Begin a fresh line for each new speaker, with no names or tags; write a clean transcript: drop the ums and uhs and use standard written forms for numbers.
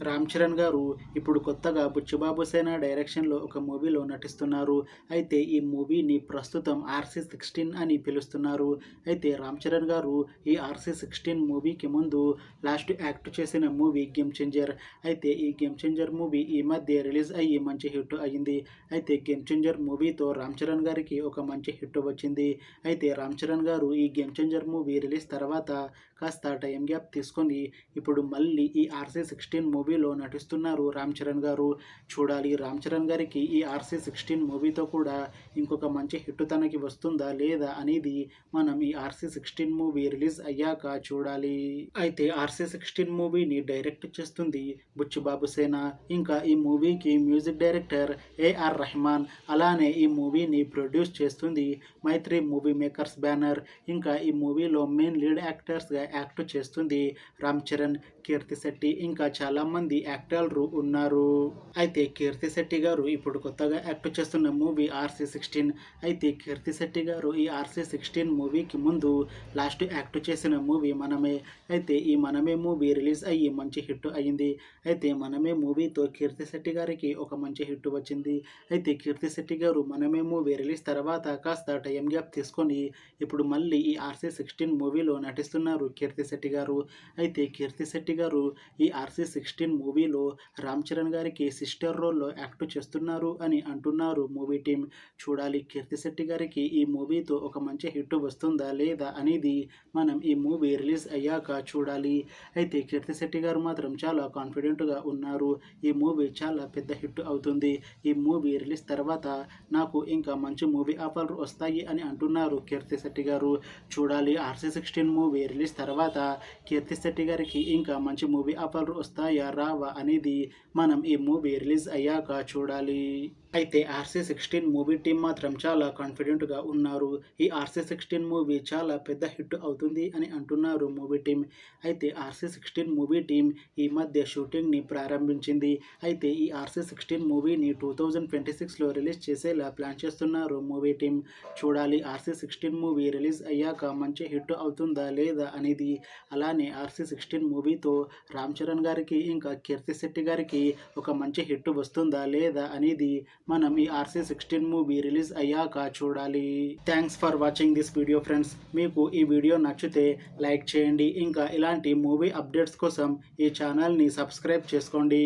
రామ్ చరణ్ గారు ఇప్పుడు కొత్తగా బుచ్చిబాబు సేన డైరెక్షన్లో ఒక మూవీలో నటిస్తున్నారు. అయితే ఈ మూవీని ప్రస్తుతం RC16 అని పిలుస్తున్నారు. అయితే రామ్ చరణ్ గారు ఈ RC16 మూవీకి ముందు లాస్ట్ యాక్ట్ చేసిన మూవీ గేమ్ చేంజర్. అయితే ఈ గేమ్ చేంజర్ మూవీ ఈ మధ్య రిలీజ్ అయ్యి మంచి హిట్ అయ్యింది. అయితే గేమ్ చేంజర్ మూవీతో రామ్ చరణ్ గారికి ఒక మంచి హిట్ వచ్చింది. అయితే రామ్ చరణ్ గారు ఈ గేమ్ చేంజర్ మూవీ రిలీజ్ తర్వాత కాస్త టైం గ్యాప్ తీసుకొని ఇప్పుడు మళ్ళీ ఈ RC16 మూవీలో నటిస్తున్నారు రామ్ చరణ్ గారు. చూడాలి రామ్ చరణ్ గారికి ఈ RC16 మూవీతో కూడా ఇంకొక మంచి హిట్ తనకి వస్తుందా లేదా అనేది మనం ఈ RC16 మూవీ రిలీజ్ అయ్యాక చూడాలి. అయితే RC16 మూవీని డైరెక్ట్ చేస్తుంది బుచ్చిబాబు సేన. ఇంకా ఈ మూవీకి మ్యూజిక్ డైరెక్టర్ AR రెహమాన్. అలానే ఈ మూవీని ప్రొడ్యూస్ చేస్తుంది మైత్రి మూవీ మేకర్స్ బ్యానర్. ఇంకా ఈ మూవీలో మెయిన్ లీడ్ యాక్టర్స్గా యాక్ట్ చేస్తుంది రామ్ చరణ్, కీర్తి శెట్టి ఇంకా చాలా మంది యాక్టర్లు ఉన్నారు. అయితే కీర్తి శెట్టి గారు ఇప్పుడు కొత్తగా యాక్ట్ చేస్తున్న మూవీ RC16. అయితే కీర్తి శెట్టి గారు ఈ RC16 మూవీకి ముందు లాస్ట్ యాక్ట్ చేసిన మూవీ మనమే. అయితే ఈ మనమే మూవీ రిలీజ్ అయ్యి మంచి హిట్ అయ్యింది. అయితే మనమే మూవీతో కీర్తి శెట్టి గారికి ఒక మంచి హిట్ వచ్చింది. అయితే కీర్తి శెట్టి గారు మనమే మూవీ రిలీజ్ తర్వాత కాస్త టైం గ్యాప్ తీసుకొని ఇప్పుడు మళ్ళీ ఈ RC16 మూవీలో నటిస్తున్నారు కీర్తి శెట్టి గారు. అయితే కీర్తి శెట్టి గారు ఈ RC16 మూవీలో రామ్ చరణ్ గారికి సిస్టర్ రోల్లో యాక్ట్ చేస్తున్నారు అని అంటున్నారు మూవీ టీం. చూడాలి కీర్తి శెట్టి గారికి ఈ మూవీతో ఒక మంచి హిట్ వస్తుందా లేదా అనేది మనం ఈ మూవీ రిలీజ్ అయ్యాక చూడాలి. అయితే కీర్తి శెట్టి గారు మాత్రం చాలా కాన్ఫిడెంట్గా ఉన్నారు. ఈ మూవీ చాలా పెద్ద హిట్ అవుతుంది. ఈ మూవీ రిలీజ్ తర్వాత నాకు ఇంకా మంచి మూవీ ఆఫర్లు వస్తాయి అని అంటున్నారు కీర్తి శెట్టి గారు. చూడాలి RC16 మూవీ రిలీజ్ తర్వాత కీర్తి శెట్టి గారికి ఇంకా మంచి మూవీ ఆఫర్లు వస్తాయా రావా అనేది మనం ఈ మూవీ రిలీజ్ అయ్యాక చూడాలి. అయితే RC16 మూవీ టీం మాత్రం చాలా కాన్ఫిడెంట్గా ఉన్నారు. ఈ RC16 మూవీ చాలా పెద్ద హిట్ అవుతుంది అని అంటున్నారు మూవీ టీం. అయితే RC16 మూవీ టీం ఈ మధ్య షూటింగ్ని ప్రారంభించింది. అయితే ఈ RC16 మూవీని 2026లో రిలీజ్ చేసేలా ప్లాన్ చేస్తున్నారు మూవీ టీం. చూడాలి RC16 మూవీ రిలీజ్ అయ్యాక మంచి హిట్ అవుతుందా లేదా అనేది. అలానే RC16 మూవీతో రామ్ చరణ్ గారికి ఇంకా కీర్తి శెట్టి గారికి ఒక మంచి హిట్ వస్తుందా లేదా అనేది మనం ఈ RC16 మూవీ రిలీజ్ అయ్యాక చూడాలి. Thanks for watching this video friends. మీకు ఈ వీడియో నచ్చితే లైక్ చేయండి. ఇంకా ఇలాంటి మూవీ అప్డేట్స్ కోసం ఈ ఛానల్ని సబ్స్క్రైబ్ చేసుకోండి.